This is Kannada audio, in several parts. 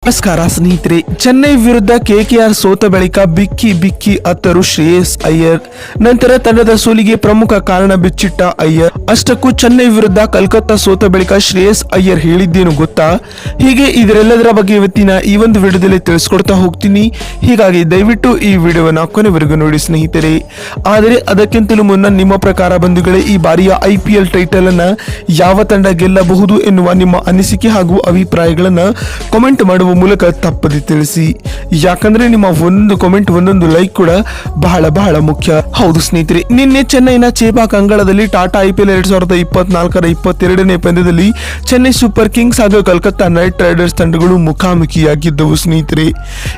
ನಮಸ್ಕಾರ ಸ್ನೇಹಿತರೆ, ಚೆನ್ನೈ ವಿರುದ್ಧ ಕೆಕೆಆರ್ ಸೋತ ಬಳಿಕ ಬಿಕ್ಕಿ ಅತ್ತರು ಶ್ರೇಯಸ್ ಅಯ್ಯರ್. ನಂತರ ತಂಡದ ಸೋಲಿಗೆ ಪ್ರಮುಖ ಕಾರಣ ಬಿಚ್ಚಿಟ್ಟ ಅಯ್ಯರ್. ಅಷ್ಟಕ್ಕೂ ಚೆನ್ನೈ ವಿರುದ್ಧ ಕಲ್ಕತ್ತಾ ಸೋತ ಬಳಿಕ ಶ್ರೇಯಸ್ ಅಯ್ಯರ್ ಹೇಳಿದ್ದೇನು ಗೊತ್ತಾ? ಹೀಗೆ ಇದರೆಲ್ಲದರ ಬಗ್ಗೆ ಇವತ್ತಿನ ಈ ಒಂದು ವಿಡಿಯೋದಲ್ಲಿ ತಿಳಿಸ್ಕೊಡ್ತಾ ಹೋಗ್ತೀನಿ. ಹೀಗಾಗಿ ದಯವಿಟ್ಟು ಈ ವಿಡಿಯೋವನ್ನ ಕೊನೆವರೆಗೂ ನೋಡಿ ಸ್ನೇಹಿತರೆ. ಆದರೆ ಅದಕ್ಕಿಂತಲೂ ಮುನ್ನ ನಿಮ್ಮ ಪ್ರಕಾರ ಬಂಧುಗಳೇ, ಈ ಬಾರಿಯ IPL ಟೈಟಲ್ ಅನ್ನ ಯಾವ ತಂಡ ಗೆಲ್ಲಬಹುದು ಎನ್ನುವ ನಿಮ್ಮ ಅನಿಸಿಕೆ ಹಾಗೂ ಅಭಿಪ್ರಾಯಗಳನ್ನ ಕಾಮೆಂಟ್ ಮಾಡುವ ಮೂಲಕ ತಪ್ಪದೆ ತಿಳಿಸಿ. ಯಾಕಂದ್ರೆ ನಿಮ್ಮ ಒಂದು ಕಾಮೆಂಟ್, ಒಂದೊಂದು ಲೈಕ್ ಕೂಡ ಬಹಳ ಮುಖ್ಯ. ಹೌದು ಸ್ನೇಹಿತರೆ, ನಿನ್ನೆ ಚೆನ್ನೈನ ಚೇಪಾಕ್ ಅಂಗಳದಲ್ಲಿ ಟಾಟಾ IPL 2024ರ 22ನೇ ಪಂದ್ಯದಲ್ಲಿ ಚೆನ್ನೈ ಸೂಪರ್ ಕಿಂಗ್ಸ್ ಹಾಗೂ ಕಲ್ಕತ್ತಾ ನೈಟ್ ರೈಡರ್ಸ್ ತಂಡಗಳು ಮುಖಾಮುಖಿಯಾಗಿದ್ದವು ಸ್ನೇಹಿತರೆ.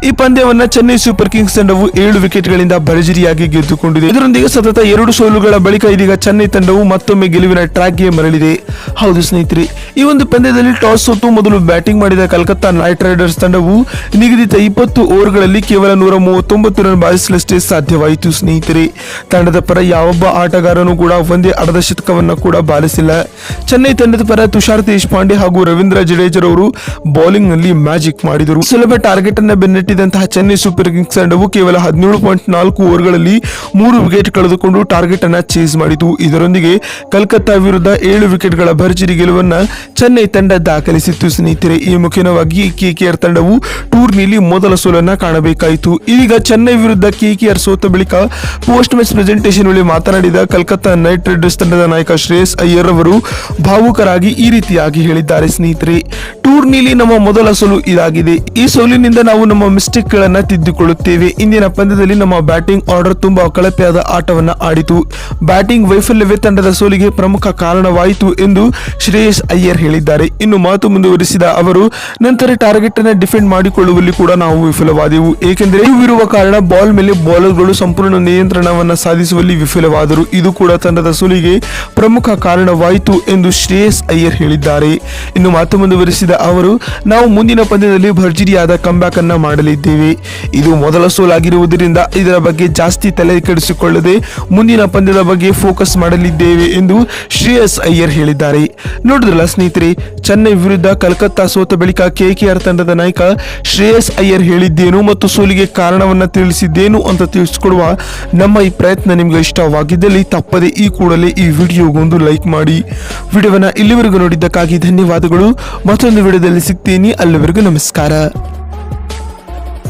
ಈ ಪಂದ್ಯವನ್ನ ಚೆನ್ನೈ ಸೂಪರ್ ಕಿಂಗ್ಸ್ ತಂಡವು 7 ವಿಕೆಟ್ಗಳಿಂದ ಭರ್ಜರಿಯಾಗಿ ಗೆದ್ದುಕೊಂಡಿದೆ. ಇದರೊಂದಿಗೆ ಸತತ 2 ಸೋಲುಗಳ ಬಳಿಕ ಇದೀಗ ಚೆನ್ನೈ ತಂಡವು ಮತ್ತೊಮ್ಮೆ ಗೆಲುವಿನ ಟ್ರ್ಯಾಕ್ಗೆ ಮರಳಿದೆ. ಹೌದು ಸ್ನೇಹಿತರೆ, ಈ ಒಂದು ಪಂದ್ಯದಲ್ಲಿ ಟಾಸ್ ಸೋತು ಮೊದಲು ಬ್ಯಾಟಿಂಗ್ ಮಾಡಿದ ಕಲ್ಕತ್ತಾ ನೈಟ್ ರೈಡರ್ಸ್ ತಂಡವು ನಿಗದಿತ 20 ಓವರ್ಗಳಲ್ಲಿ ಕೇವಲ 139 ರನ್ ಬಾರಿಸಲಷ್ಟೇ ಸಾಧ್ಯವಾಯಿತು ಸ್ನೇಹಿತರೆ. ತಂಡದ ಪರ ಯಾವೊಬ್ಬ ಆಟಗಾರನು ಕೂಡ ಒಂದೇ ಅರ್ಧ ಶತಕವನ್ನ ಕೂಡ ಬಾರಿಸಿಲ್ಲ. ಚೆನ್ನೈ ತಂಡದ ಪರ ತುಷಾರ್ ದೇಶಪಾಂಡೆ ಹಾಗೂ ರವೀಂದ್ರ ಜಡೇಜರವರು ಬೌಲಿಂಗ್ ನಲ್ಲಿ ಮ್ಯಾಜಿಕ್ ಮಾಡಿದರು. ಸುಲಭ ಟಾರ್ಗೆಟ್ ಅನ್ನ ಬೆನ್ನಟ್ಟಿದಂತಹ ಚೆನ್ನೈ ಸೂಪರ್ ಕಿಂಗ್ಸ್ ತಂಡವು ಕೇವಲ 17.4 ಓವರ್ಗಳಲ್ಲಿ 3 ವಿಕೆಟ್ ಕಳೆದುಕೊಂಡು ಟಾರ್ಗೆಟ್ ಅನ್ನ ಚೇಸ್ ಮಾಡಿತು. ಇದರೊಂದಿಗೆ ಕಲ್ಕತ್ತಾ ವಿರುದ್ಧ 7 ವಿಕೆಟ್ಗಳ ಭರ್ಜರಿ ಗೆಲುವನ್ನ ಚೆನ್ನೈ ತಂಡ ದಾಖಲಿಸಿತ್ತು ಸ್ನೇಹಿತರೆ. ಈ ಮುಖೇನವಾಗಿ ಕೆಕೆಆರ್ ತಂಡವು ಟೂರ್ನಿಯಲ್ಲಿ ಮೊದಲ ಸೋಲನ್ನ ಕಾಣಬೇಕಾಯಿತು. ಈಗ ಚೆನ್ನೈ ವಿರುದ್ಧ ಕೆಕೆಆರ್ ಸೋತ ಬಳಿಕ ಪೋಸ್ಟ್ ಮ್ಯಾಚ್ ಪ್ರೆಸೆಂಟೇಷನ್ ವೇಳೆ ಮಾತನಾಡಿದ ಕಲ್ಕತ್ತಾ ನೈಟ್ ರೈಡರ್ಸ್ ತಂಡದ ನಾಯಕ ಶ್ರೇಯಸ್ ಅಯ್ಯರ್ ಅವರು ಭಾವುಕರಾಗಿ ಈ ರೀತಿಯಾಗಿ ಹೇಳಿದ್ದಾರೆ ಸ್ನೇಹಿತರೆ. ಟೂರ್ನಿಯಲ್ಲಿ ನಮ್ಮ ಮೊದಲ ಸೋಲು ಇದಾಗಿದೆ. ಈ ಸೋಲಿನಿಂದ ನಾವು ನಮ್ಮ ಮಿಸ್ಟೇಕ್ ಗಳನ್ನ ತಿದ್ದುಕೊಳ್ಳುತ್ತೇವೆ. ಇಂದಿನ ಪಂದ್ಯದಲ್ಲಿ ನಮ್ಮ ಬ್ಯಾಟಿಂಗ್ ಆರ್ಡರ್ ತುಂಬಾ ಕಳಪೆಯಾದ ಆಟವನ್ನ ಆಡಿತು. ಬ್ಯಾಟಿಂಗ್ ವೈಫಲ್ಯವೇ ತಂಡದ ಸೋಲಿಗೆ ಪ್ರಮುಖ ಕಾರಣವಾಯಿತು ಎಂದು ಶ್ರೇಯಸ್ ಅಯ್ಯರ್ ಹೇಳಿದ್ದಾರೆ. ಇನ್ನು ಮಾತು ಮುಂದುವರಿಸಿದ ಅವರು, ನಂತರ ಟಾರ್ಗೆಟ್ ಅನ್ನ ಡಿಫೆಂಡ್ ಮಾಡಿಕೊಳ್ಳುವಲ್ಲಿ ಕೂಡ ನಾವು ವಿಫಲವಾದೆವು. ಏಕೆಂದರೆ ಇರುವ ಕಾರಣ ಬಾಲ್ ಮೇಲೆ ಬೌಲರ್ಗಳು ಸಂಪೂರ್ಣ ನಿಯಂತ್ರಣವನ್ನ ಸಾಧಿಸುವಲ್ಲಿ ವಿಫಲವಾದರು. ಇದು ಕೂಡ ತಂಡದ ಸೋಲಿಗೆ ಪ್ರಮುಖ ಕಾರಣವಾಯಿತು ಎಂದು ಶ್ರೇಯಸ್ ಅಯ್ಯರ್ ಹೇಳಿದ್ದಾರೆ. ಇನ್ನು ಮಾತು ಮುಂದುವರಿಸಿದ ಅವರು, ನಾವು ಮುಂದಿನ ಪಂದ್ಯದಲ್ಲಿ ಭರ್ಜರಿಯಾದ ಕಂಬ್ಯಾಕ್ ಅನ್ನ ಮಾಡಲಿದ್ದೇವೆ. ಇದು ಮೊದಲ ಸೋಲಾಗಿರುವುದರಿಂದ ಇದರ ಬಗ್ಗೆ ಜಾಸ್ತಿ ತಲೆ ಕೆಡಿಸಿಕೊಳ್ಳದೆ ಮುಂದಿನ ಪಂದ್ಯದ ಬಗ್ಗೆ ಫೋಕಸ್ ಮಾಡಲಿದ್ದೇವೆ ಎಂದು ಶ್ರೇಯಸ್ ಅಯ್ಯರ್ ಹೇಳಿದ್ದಾರೆ. ನೋಡಿದ್ರಲ್ಲ ಸ್ನೇಹಿತರೆ, ಚೆನ್ನೈ ವಿರುದ್ಧ ಕಲ್ಕತ್ತಾ ಸೋತ ಬಳಿಕ ಕೆಕೆಆರ್ ತಂಡದ ನಾಯಕ ಶ್ರೇಯಸ್ ಅಯ್ಯರ್ ಹೇಳಿದ್ದೇನು ಮತ್ತು ಸೋಲಿಗೆ ಕಾರಣವನ್ನ ತಿಳಿಸಿದ್ದೇನು ಅಂತ ತಿಳಿಸಿಕೊಡುವ ನಮ್ಮ ಈ ಪ್ರಯತ್ನ ನಿಮ್ಗೆ ಇಷ್ಟವಾಗಿದ್ದಲ್ಲಿ ತಪ್ಪದೆ ಈ ಕೂಡಲೇ ಈ ವಿಡಿಯೋಗೊಂದು ಲೈಕ್ ಮಾಡಿ. ವಿಡಿಯೋವನ್ನ ಇಲ್ಲಿವರೆಗೂ ನೋಡಿದ್ದಕ್ಕಾಗಿ ಧನ್ಯವಾದಗಳು. ಮತ್ತೊಂದು ವಿಡಿಯೋದಲ್ಲಿ ಸಿಗ್ತೀನಿ. ಅಲ್ಲಿವರೆಗೂ ನಮಸ್ಕಾರ.